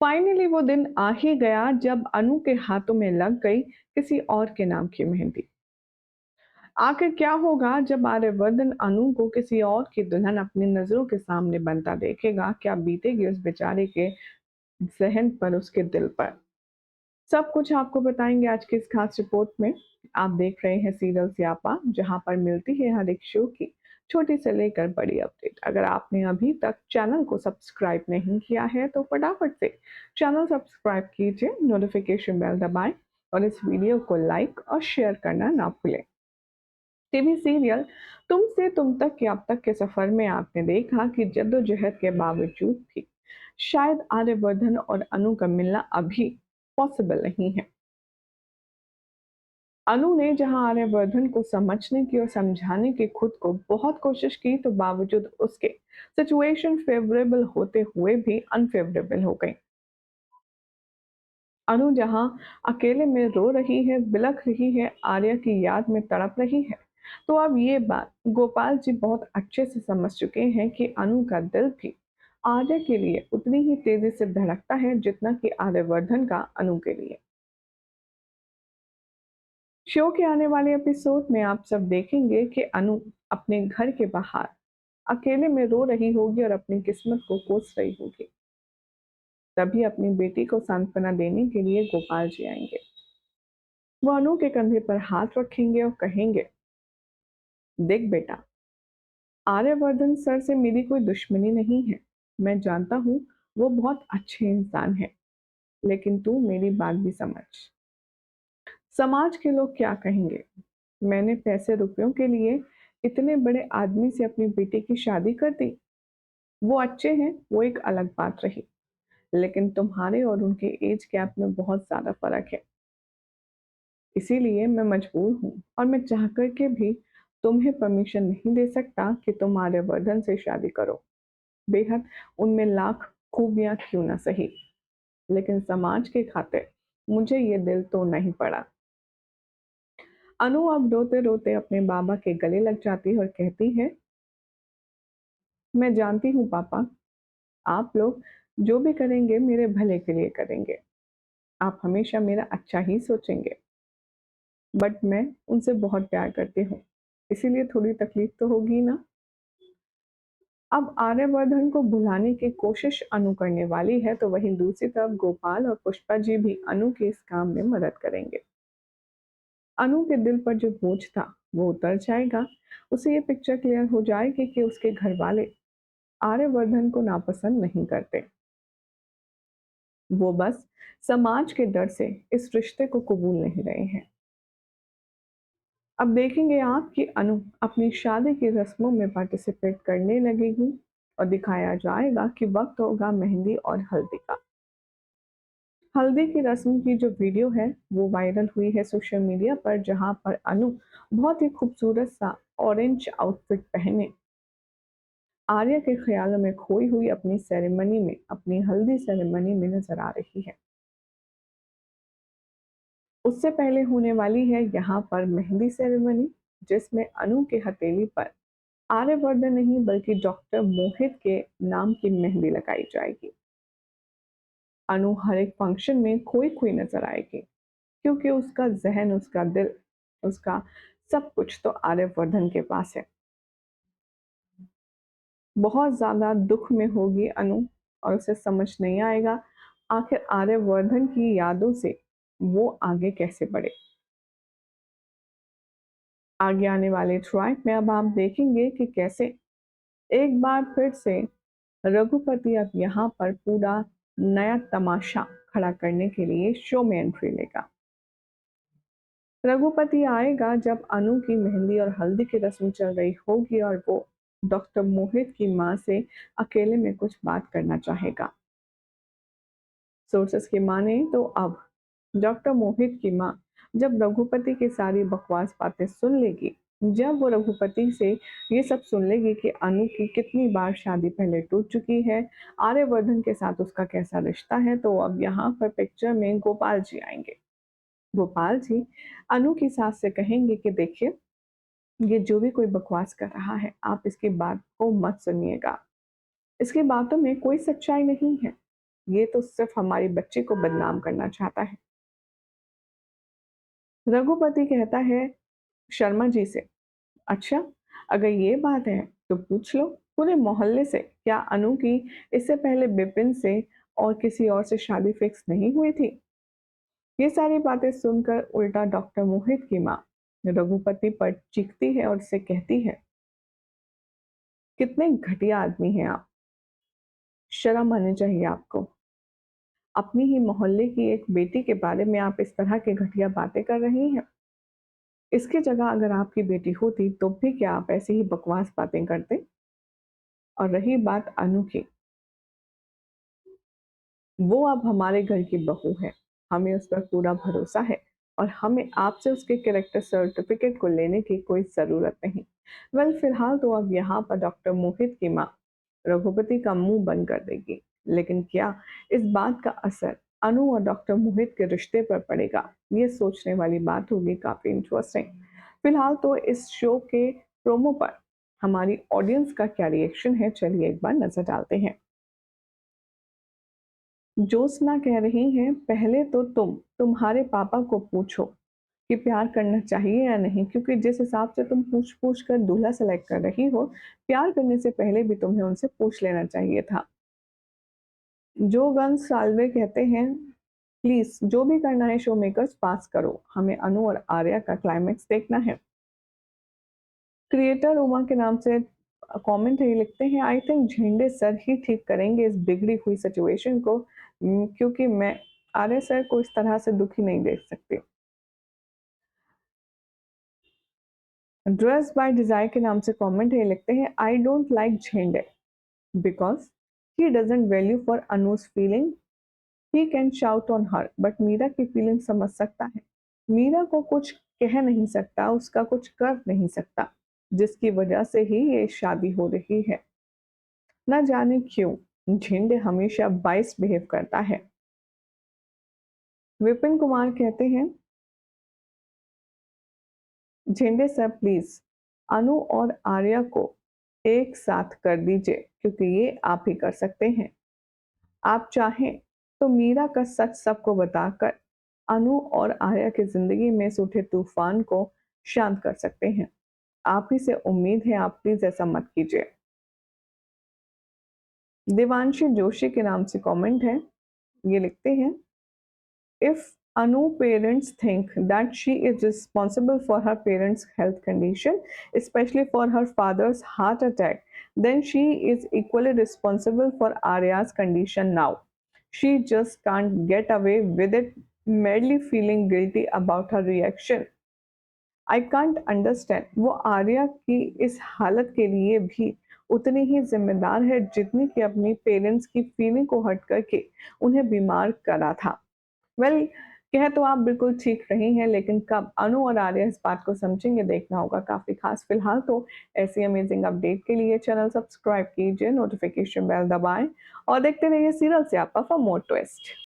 Finally वो दिन आ ही गया जब अनु के हाथों में लग गई किसी और के नाम की मेहंदी। आखिर क्या होगा जब आर्यवर्धन अनु को किसी और की दुल्हन अपनी नजरों के सामने बनता देखेगा? क्या बीतेगी उस बेचारे के ज़हन पर, उसके दिल पर? सब कुछ आपको बताएँगे आज की इस खास रिपोर्ट में। आप देख रहे हैं सीरियल स्यापा, जहाँ पर मिलती है हर एक शो की छोटी से लेकर बड़ी अपडेट। अगर आपने अभी तक चैनल को सब्सक्राइब नहीं किया है, तो फटाफट से चैनल सब्सक्राइब कीजिए, नोटिफिकेशन बेल दबाएँ और इस वीडियो को लाइक और शेयर करना ना भूलें। टीवी सीरियल तुम से तुम तक के अब तक के सफर में आपने देखा कि जद्दोजहद के बावजूद भी शायद आर्यवर्धन और अनु का मिलना अभी पॉसिबल नहीं है। अनु ने जहां आर्यवर्धन को समझने की और समझाने की खुद को बहुत कोशिश की, तो बावजूद उसके सिचुएशन फेवरेबल होते हुए भी अनफेवरेबल हो गई। अनु जहां अकेले में रो रही है, बिलख रही है, आर्या की याद में तड़प रही है, तो अब ये बात गोपाल जी बहुत अच्छे से समझ चुके हैं कि अनु का दिल भी आर्या के लिए उतनी ही तेजी से धड़कता है जितना कि आर्यवर्धन का अनु के लिए। शो के आने वाले एपिसोड में आप सब देखेंगे कि अनु अपने घर के बाहर अकेले में रो रही होगी और अपनी किस्मत को कोस रही होगी। तभी अपनी बेटी को सांत्वना देने के लिए गोपाल जी आएंगे। वो अनु के कंधे पर हाथ रखेंगे और कहेंगे, देख बेटा, आर्यवर्धन सर से मेरी कोई दुश्मनी नहीं है। मैं जानता हूँ वो बहुत अच्छे इंसान है, लेकिन तू मेरी बात भी समझ। समाज के लोग क्या कहेंगे? मैंने पैसे रुपयों के लिए इतने बड़े आदमी से अपनी बेटी की शादी कर दी। वो अच्छे हैं, वो एक अलग बात रही, लेकिन तुम्हारे और उनके एज गैप में बहुत ज्यादा फर्क है। इसीलिए मैं मजबूर हूँ और मैं चाह कर के भी तुम्हें परमिशन नहीं दे सकता कि तुम आर्यवर्धन से शादी करो। बेहद उनमें लाख खूबियां क्यों ना सही, लेकिन समाज के खातिर मुझे ये दिल तो नहीं पड़ा। अनु अब रोते रोते अपने बाबा के गले लग जाती है और कहती है, मैं जानती हूँ पापा, आप लोग जो भी करेंगे मेरे भले के लिए करेंगे। आप हमेशा मेरा अच्छा ही सोचेंगे, बट मैं उनसे बहुत प्यार करती हूँ, इसीलिए थोड़ी तकलीफ तो होगी ना। अब आर्यवर्धन को भुलाने की कोशिश अनु करने वाली है, तो वहीं दूसरी तरफ गोपाल और पुष्पा जी भी अनु के इस काम में मदद करेंगे। अनु के दिल पर जो बोझ था वो उतर जाएगा। उसे ये पिक्चर क्लियर हो जाएगी कि उसके घर वाले आर्यवर्धन को नापसंद नहीं करते, वो बस समाज के डर से इस रिश्ते को कबूल नहीं रहे हैं। अब देखेंगे आप कि अनु अपनी शादी की रस्मों में पार्टिसिपेट करने लगेगी और दिखाया जाएगा कि वक्त होगा मेहंदी और हल्दी का। हल्दी की रस्म की जो वीडियो है वो वायरल हुई है सोशल मीडिया पर, जहां पर अनु बहुत ही खूबसूरत सा ऑरेंज आउटफिट पहने आर्या के ख्यालों में खोई हुई अपनी सेरेमनी में, अपनी हल्दी सेरेमनी में नजर आ रही है। उससे पहले होने वाली है यहाँ पर मेहंदी सेरेमनी, जिसमें अनु के हथेली पर आर्यवर्धन नहीं बल्कि डॉक्टर मोहित के नाम की मेहंदी लगाई जाएगी। अनु हर एक फंक्शन में खोई खोई नजर आएगी, क्योंकि उसका जहन, उसका दिल, उसका सब कुछ तो आर्यवर्धन के पास है। बहुत ज्यादा दुख में होगी अनु और उसे समझ नहीं आएगा आखिर आर्यवर्धन की यादों से वो आगे कैसे बढ़े। आगे आने वाले ट्रैक में अब आप देखेंगे कि कैसे एक बार फिर से रघुपति अब यहाँ पर पूरा नया तमाशा खड़ा करने के लिए शो में एंट्री लेगा। रघुपति आएगा जब अनु की मेहंदी और हल्दी की रस्म चल रही होगी और वो डॉक्टर मोहित की माँ से अकेले में कुछ बात करना चाहेगा। सोर्सेस की माने तो अब डॉक्टर मोहित की माँ जब रघुपति की सारी बकवास बातें सुन लेगी, जब वो रघुपति से ये सब सुन लेगी कि अनु की कितनी बार शादी पहले टूट चुकी है, आर्यवर्धन के साथ उसका कैसा रिश्ता है, तो अब यहाँ पर पिक्चर में गोपाल जी आएंगे। गोपाल जी अनु की सास से कहेंगे कि देखिए, ये जो भी कोई बकवास कर रहा है, आप इसकी बात को मत सुनिएगा, इसकी बातों में कोई सच्चाई नहीं है। ये तो सिर्फ हमारी बच्ची को बदनाम करना चाहता है। रघुपति कहता है शर्मा जी से, अच्छा, अगर ये बात है तो पूछ लो पूरे मोहल्ले से, क्या अनु की इससे पहले बिपिन से और किसी और से शादी फिक्स नहीं हुई थी? ये सारी बातें सुनकर उल्टा डॉक्टर मोहित की माँ रघुपति पर चीखती है और उससे कहती है, कितने घटिया आदमी हैं आप, शर्म आनी चाहिए आपको। अपनी ही मोहल्ले की एक बेटी के बारे में आप इस तरह की घटिया बातें कर रही हैं। इसकी जगह अगर आपकी बेटी होती तो भी क्या आप ऐसी ही बकवास बातें करते? और रही बात अनु की, वो अब हमारे घर की बहू है, हमें उस पर पूरा भरोसा है और हमें आपसे उसके कैरेक्टर सर्टिफिकेट को लेने की कोई ज़रूरत नहीं। वेल, फिलहाल तो अब यहाँ पर डॉक्टर मोहित की माँ रघुपति का मुंह बंद कर देगी, लेकिन क्या इस बात का असर अनु और डॉक्टर मोहित के रिश्ते पर पड़ेगा? ये सोचने वाली बात होगी, काफ़ी इंटरेस्टिंग। फिलहाल तो इस शो के प्रोमो पर हमारी ऑडियंस का क्या रिएक्शन है, चलिए एक बार नज़र डालते हैं। ज्योत्सना कह रही हैं, पहले तो तुम्हारे पापा को पूछो कि प्यार करना चाहिए या नहीं, क्योंकि जिस हिसाब से तुम पूछ-पूछ कर दूल्हा सेलेक्ट कर रही हो, प्यार करने से पहले भी तुम्हें उनसे पूछ लेना चाहिए था। जो गन्स साल्वे कहते हैं, प्लीज़ जो भी करना है शो मेकर्स पास करो, हमें अनु और आर्या का क्लाइमेक्स देखना है। क्रिएटर उमा के नाम से कमेंट है, ये लिखते हैं, आई थिंक झेंडे सर ही ठीक करेंगे इस बिगड़ी हुई सिचुएशन को, क्योंकि मैं आर्य सर को इस तरह से दुखी नहीं देख सकती। ड्रेस बाय डिजायर के नाम से कमेंट है, ये लिखते हैं, I don't like Jhende because he doesn't value for Anuj's feeling, he can shout on her but Meera की फीलिंग समझ सकता है, मीरा को कुछ कह नहीं सकता, उसका कुछ कर नहीं सकता, जिसकी वजह से ही ये शादी हो रही है। न जाने क्यों झिंड हमेशा बाइस बिहेव करता है। विपिन कुमार कहते हैं, झिंडे सर प्लीज अनु और आर्या को एक साथ कर दीजिए, क्योंकि ये आप ही कर सकते हैं। आप चाहें तो मीरा का सच सबको बताकर अनु और आर्या की जिंदगी में से उठे तूफान को शांत कर सकते हैं। आप ही से उम्मीद है, आप प्लीज ऐसा मत कीजिए। देवांशी जोशी के नाम से कमेंट है, ये लिखते हैं, if Anu parents think that she is responsible for her parents' health condition, especially for her father's heart attack, then she is equally responsible for Arya's condition now. She just can't get away with it, madly feeling guilty about her reaction. I can't understand, वो आर्या की इस हालत के लिए भी उतनी ही जिम्मेदार है जितनी कि अपनी पेरेंट्स की फीलिंग को हट करके उन्हें बीमार करा था। वेल, कह तो आप बिल्कुल ठीक रही हैं, लेकिन कब अनु और आर्या इस बात को समझेंगे, देखना होगा काफ़ी खास। फिलहाल तो ऐसी अमेजिंग अपडेट के लिए चैनल सब्सक्राइब कीजिए, नोटिफिकेशन बेल दबाएं और देखते रहिए सीरियल स्यापा फॉर मोर ट्विस्ट।